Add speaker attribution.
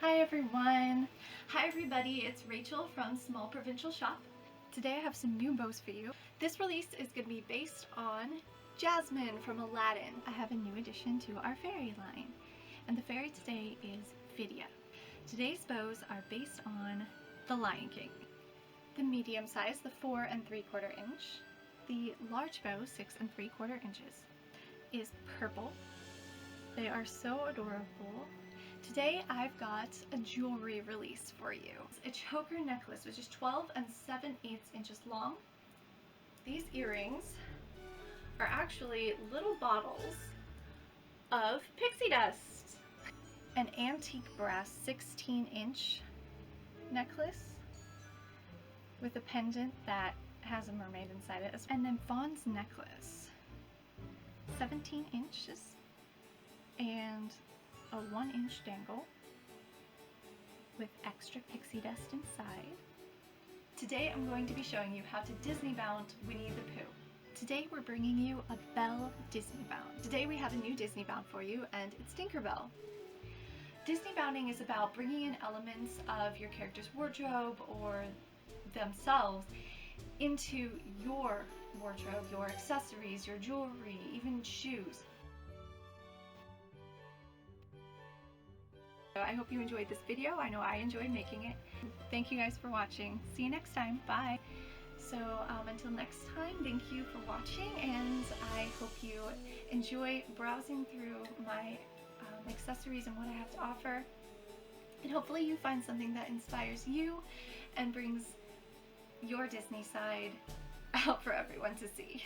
Speaker 1: Hi everyone! Hi everybody, it's Rachel from Small Provincial Shop. Today I have some new bows for you. This release is going to be based on Jasmine from Aladdin. I have a new addition to our fairy line, and the fairy today is Vidya. Today's bows are based on the Lion King. The medium size, the 4 3/4 inch. The large bow, 6 3/4 inches, is purple. They are so adorable. Today I've got a jewelry release for you. It's a choker necklace which is 12 7/8 inches long. These earrings are actually little bottles of pixie dust. An antique brass 16-inch necklace with a pendant that has a mermaid inside it. And then Fawn's necklace, 17 inches and a 1-inch dangle with extra pixie dust inside. Today I'm going to be showing you how to Disneybound Winnie the Pooh. Today we're bringing you a Belle Disneybound. Today we have a new Disneybound for you, and it's Tinkerbell. Disneybounding is about bringing in elements of your character's wardrobe or themselves into your wardrobe, your accessories, your jewelry, even shoes. I hope you enjoyed this video. I know I enjoyed making it. Thank you guys for watching. See you next time. Bye. So until next time, thank you for watching, and I hope you enjoy browsing through my accessories and what I have to offer. And hopefully you find something that inspires you and brings your Disney side out for everyone to see.